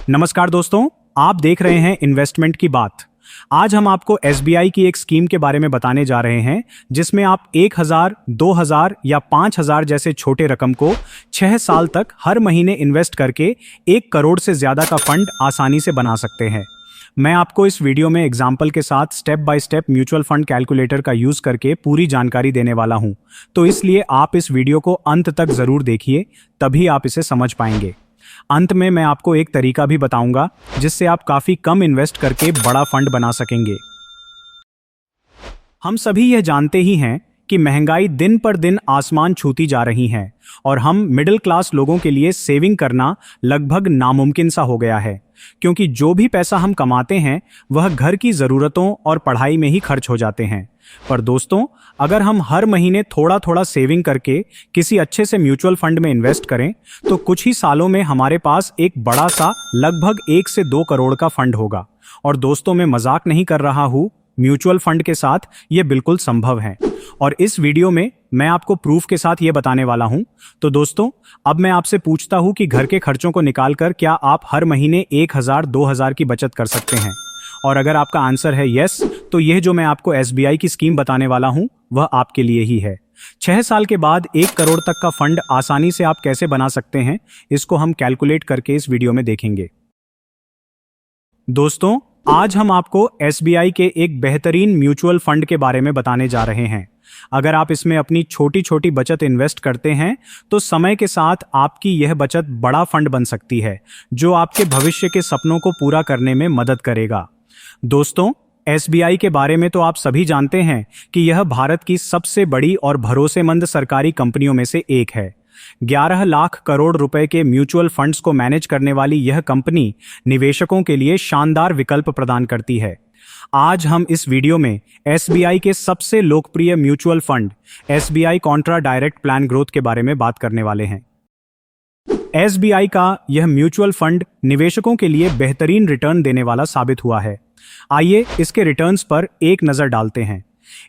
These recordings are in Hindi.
नमस्कार दोस्तों, आप देख रहे हैं इन्वेस्टमेंट की बात। आज हम आपको एसबीआई की एक स्कीम के बारे में बताने जा रहे हैं जिसमें आप 1000, 2000 या 5000 जैसे छोटे रकम को 6 साल तक हर महीने इन्वेस्ट करके 1 करोड़ से ज्यादा का फंड आसानी से बना सकते हैं। मैं आपको इस वीडियो में एग्जाम्पल के साथ step by step mutual fund calculator का यूज करके पूरी जानकारी देने वाला हूं, तो इसलिए आप इस वीडियो को अंत तक जरूर देखिए, तभी आप इसे समझ पाएंगे। अंत में मैं आपको एक तरीका भी बताऊंगा जिससे आप काफी कम इन्वेस्ट करके बड़ा फंड बना सकेंगे। हम सभी यह जानते ही हैं कि महंगाई दिन पर दिन आसमान छूती जा रही है और हम मिडिल क्लास लोगों के लिए सेविंग करना लगभग नामुमकिन सा हो गया है, क्योंकि जो भी पैसा हम कमाते हैं वह घर की जरूरतों और पढ़ाई में ही खर्च हो जाते हैं। पर दोस्तों, अगर हम हर महीने थोड़ा थोड़ा सेविंग करके किसी अच्छे से म्यूचुअल फंड में इन्वेस्ट करें तो कुछ ही सालों में हमारे पास एक बड़ा सा लगभग 1 से 2 करोड़ का फंड होगा। और दोस्तों, मैं मजाक नहीं कर रहा हूं, म्यूचुअल फंड के साथ यह बिल्कुल संभव है और इस वीडियो में मैं आपको प्रूफ के साथ यह बताने वाला हूं। तो दोस्तों, अब मैं आपसे पूछता हूं कि घर के खर्चों को निकालकर क्या आप हर महीने 1000, 2000 की बचत कर सकते हैं? और अगर आपका आंसर है यस, तो यह जो मैं आपको एसबीआई की स्कीम बताने वाला हूं वह आपके लिए ही है। 6 साल के बाद 1 करोड़ तक का फंड आसानी से आप कैसे बना सकते हैं, इसको हम कैलकुलेट करके इस वीडियो में देखेंगे। दोस्तों, आज हम आपको एसबीआई के एक बेहतरीन म्यूचुअल फंड के बारे में बताने जा रहे हैं। अगर आप इसमें अपनी छोटी छोटी बचत इन्वेस्ट करते हैं तो समय के साथ आपकी यह बचत बड़ा फंड बन सकती है जो आपके भविष्य के सपनों को पूरा करने में मदद करेगा। दोस्तों, एसबीआई के बारे में तो आप सभी जानते हैं कि यह भारत की सबसे बड़ी और भरोसेमंद सरकारी कंपनियों में से एक है। 11 लाख करोड़ रुपए के म्यूचुअल फंड्स को मैनेज करने वाली यह कंपनी निवेशकों के लिए शानदार विकल्प प्रदान करती है। आज हम इस वीडियो में एसबीआई के सबसे लोकप्रिय mutual fund SBI Contra direct plan growth के बारे में बात करने वाले हैं। एसबीआई का यह म्यूचुअल फंड निवेशकों के लिए बेहतरीन रिटर्न देने वाला साबित हुआ है। आइए इसके रिटर्न्स पर एक नजर डालते हैं।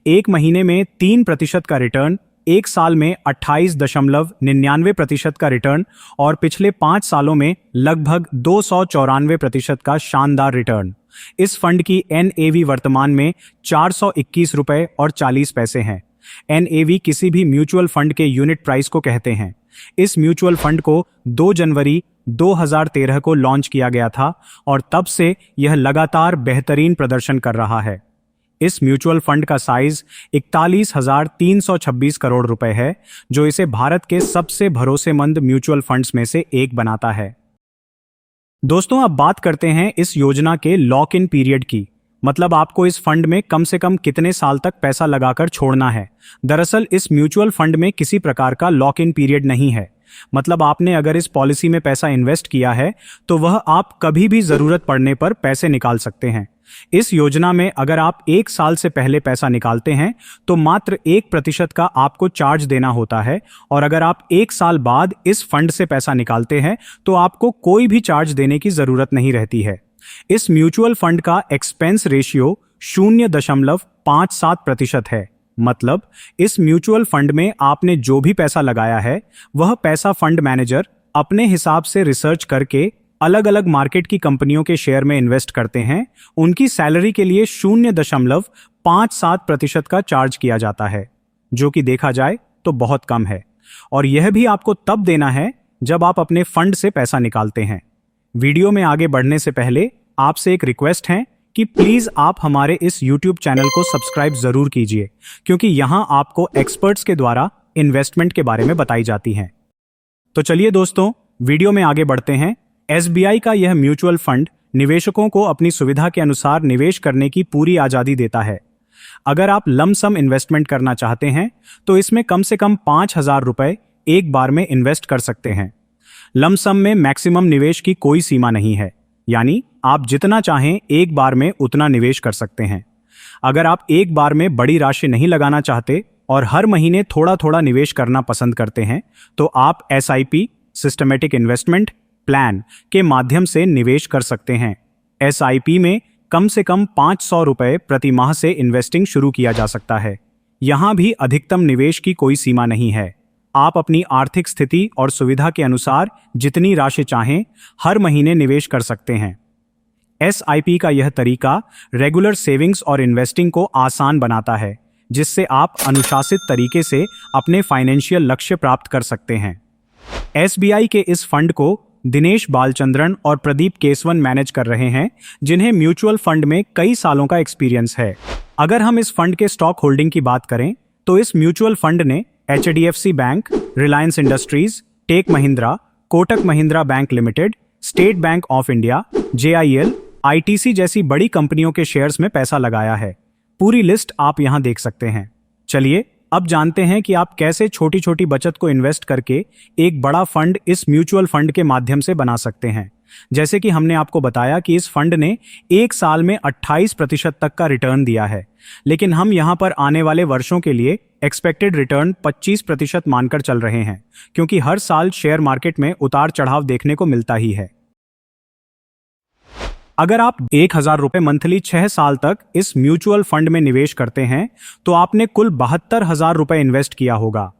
1 महीने में 3% का रिटर्न, 1 साल में 28.99% का रिटर्न और पिछले 5 सालों में लगभग 294% का शानदार रिटर्न। इस फंड की एनएवी वर्तमान में 421 रुपए और 40 पैसे है। एनएवी किसी भी म्यूचुअल फंड के यूनिट प्राइस को कहते हैं। इस म्यूचुअल फंड को 2 जनवरी 2013 को लॉन्च किया गया था और तब से यह लगातार बेहतरीन प्रदर्शन कर रहा है। इस म्यूचुअल फंड का साइज 41,326 करोड़ रुपए है, जो इसे भारत के सबसे भरोसेमंद म्यूचुअल फंड्स में से एक बनाता है। दोस्तों, अब बात करते हैं इस योजना के लॉक इन पीरियड की, मतलब आपको इस फंड में कम से कम कितने साल तक पैसा लगाकर छोड़ना है। दरअसल इस म्यूचुअल फंड में किसी प्रकार का लॉक इन पीरियड नहीं है, मतलब आपने अगर इस पॉलिसी में पैसा इन्वेस्ट किया है तो वह आप कभी भी जरूरत पड़ने पर पैसे निकाल सकते हैं। इस योजना में अगर आप 1 साल से पहले पैसा निकालते हैं तो मात्र 1% का आपको चार्ज देना होता है, और अगर आप 1 साल बाद इस फंड से पैसा निकालते हैं तो आपको कोई भी चार्ज देने की जरूरत नहीं रहती है। इस म्यूचुअल फंड का एक्सपेंस रेशियो 0.57% है, मतलब इस म्यूचुअल फंड में आपने जो भी पैसा लगाया है वह पैसा फंड मैनेजर अपने हिसाब से रिसर्च करके अलग अलग मार्केट की कंपनियों के शेयर में इन्वेस्ट करते हैं। उनकी सैलरी के लिए 0.57% का चार्ज किया जाता है, जो कि देखा जाए तो बहुत कम है, और यह भी आपको तब देना है जब आप अपने फंड से पैसा निकालते हैं। वीडियो में आगे बढ़ने से पहले आपसे एक रिक्वेस्ट है कि प्लीज आप हमारे इस YouTube चैनल को सब्सक्राइब जरूर कीजिए, क्योंकि यहां आपको एक्सपर्ट्स के द्वारा इन्वेस्टमेंट के बारे में बताई जाती हैं। तो चलिए दोस्तों, वीडियो में आगे बढ़ते हैं। एसबीआई का यह म्यूचुअल फंड निवेशकों को अपनी सुविधा के अनुसार निवेश करने की पूरी आजादी देता है। अगर आप लमसम इन्वेस्टमेंट करना चाहते हैं तो इसमें कम से कम 5000 रुपए एक बार में इन्वेस्ट कर सकते हैं। लमसम में मैक्सिमम निवेश की कोई सीमा नहीं है, यानी आप जितना चाहें एक बार में उतना निवेश कर सकते हैं। अगर आप एक बार में बड़ी राशि नहीं लगाना चाहते और हर महीने थोड़ा थोड़ा निवेश करना पसंद करते हैं तो आप एसआईपी सिस्टमेटिक इन्वेस्टमेंट प्लान के माध्यम से निवेश कर सकते हैं। एसआईपी में कम से कम 500 रुपए प्रति माह से इन्वेस्टिंग शुरू किया जा सकता है। यहां भी अधिकतम निवेश की कोई सीमा नहीं है। आप अपनी आर्थिक स्थिति और सुविधा के अनुसार जितनी राशि चाहें हर महीने निवेश कर सकते हैं। एसआईपी का यह तरीका रेगुलर सेविंग्स और इन्वेस्टिंग को आसान बनाता है, जिससे आप अनुशासित तरीके से अपने फाइनेंशियल लक्ष्य प्राप्त कर सकते हैं। एसबीआई के इस फंड को दिनेश बालचंद्रन और प्रदीप केसवन मैनेज कर रहे हैं, जिन्हें म्यूचुअल फंड में कई सालों का एक्सपीरियंस है। अगर हम इस फंड के स्टॉक होल्डिंग की बात करें तो इस म्यूचुअल फंड ने HDFC bank, Reliance Industries, Tech Mahindra, Kotak Mahindra bank limited, State Bank of India, JIL, ITC जैसी बड़ी कंपनियों के शेयर्स में पैसा लगाया है। पूरी लिस्ट आप यहां देख सकते हैं। चलिए अब जानते हैं कि आप कैसे छोटी छोटी बचत को इन्वेस्ट करके एक बड़ा फंड इस म्यूचुअल फंड के माध्यम से बना सकते हैं। जैसे कि हमने आपको बताया कि इस फंड ने एक साल में 28% तक का रिटर्न दिया है, लेकिन हम यहां पर आने वाले वर्षों के लिए एक्सपेक्टेड रिटर्न 25% मानकर चल रहे हैं, क्योंकि हर साल शेयर मार्केट में उतार चढ़ाव देखने को मिलता ही है। अगर आप 1000 रुपए मंथली 6 साल तक इस म्यूचुअल फंड में निवेश करते हैं तो आपने कुल 72,000 रुपए इन्वेस्ट किया होगा।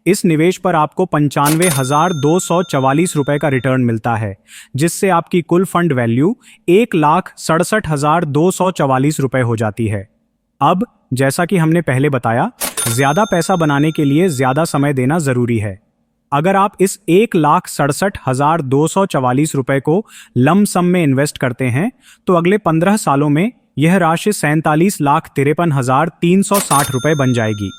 इस निवेश पर आपको 95,244 रुपए का रिटर्न मिलता है, जिससे आपकी कुल फंड वैल्यू 1,67,244 रुपए हो जाती है। अब जैसा कि हमने पहले बताया, ज्यादा पैसा बनाने के लिए ज्यादा समय देना जरूरी है। अगर आप इस 1,67,244 रुपए को लमसम में इन्वेस्ट करते हैं तो अगले 15 सालों में यह राशि 47,53,360 रुपए बन जाएगी।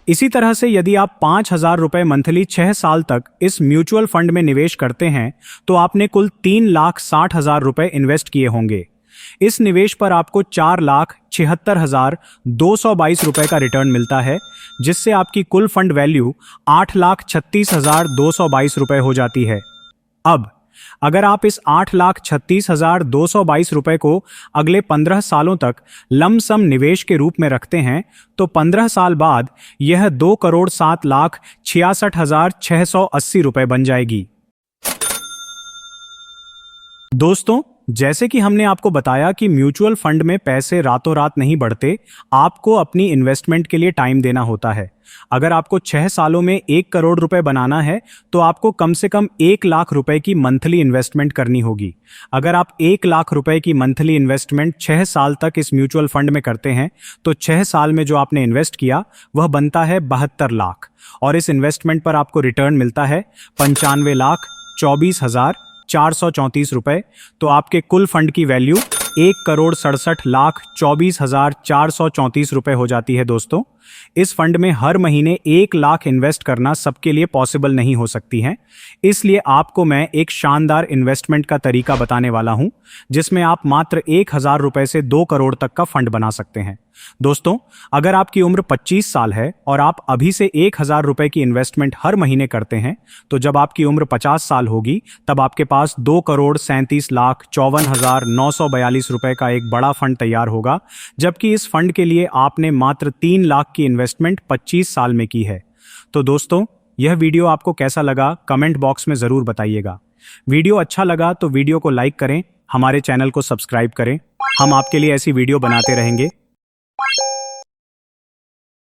इसी तरह से यदि आप 5,000 रुपए मंथली 6 साल तक इस म्यूचुअल फंड में निवेश करते हैं तो आपने कुल 3,60,000 रुपए इन्वेस्ट किए होंगे। इस निवेश पर आपको 4,76,222 रुपए का रिटर्न मिलता है, जिससे आपकी कुल फंड वैल्यू 8,36,222 रुपए हो जाती है। अब अगर आप इस 8,36,222 रुपए को अगले 15 सालों तक लमसम निवेश के रूप में रखते हैं तो 15 साल बाद यह 2,07,66,680 रुपए बन जाएगी। दोस्तों, जैसे कि हमने आपको बताया कि म्यूचुअल फंड में पैसे रातों रात नहीं बढ़ते, आपको अपनी इन्वेस्टमेंट के लिए टाइम देना होता है। अगर आपको 6 सालों में 1 करोड़ रुपए बनाना है तो आपको कम से कम 1 लाख रुपए की मंथली इन्वेस्टमेंट करनी होगी। अगर आप 1 लाख रुपए की मंथली इन्वेस्टमेंट 6 साल तक इस म्यूचुअल फंड में करते हैं तो 6 साल में जो आपने इन्वेस्ट किया वह बनता है 72 लाख, और इस इन्वेस्टमेंट पर आपको रिटर्न मिलता है 95,24,434 रुपए। तो आपके कुल फंड की वैल्यू 1,67,24,434 रुपए हो जाती है। दोस्तों, इस फंड में हर महीने 1 लाख इन्वेस्ट करना सबके लिए पॉसिबल नहीं हो सकती है, इसलिए आपको मैं एक शानदार इन्वेस्टमेंट का तरीका बताने वाला हूं, जिसमें आप मात्र 1,000 रुपए से 2 करोड़ तक का फंड बना सकते हैं। दोस्तों, अगर आपकी उम्र 25 साल है और आप अभी से 1,000 रुपए की इन्वेस्टमेंट हर महीने करते हैं तो जब आपकी उम्र 50 साल होगी तब आपके पास 2,37,54,942 रुपए का एक बड़ा फंड तैयार होगा, जबकि इस फंड के लिए आपने मात्र 3 लाख की इन्वेस्टमेंट 25 साल में की है। तो दोस्तों, यह वीडियो आपको कैसा लगा कमेंट बॉक्स में जरूर बताइएगा। वीडियो अच्छा लगा तो वीडियो को लाइक करें, हमारे चैनल को सब्सक्राइब करें। हम आपके लिए ऐसी वीडियो बनाते रहेंगे।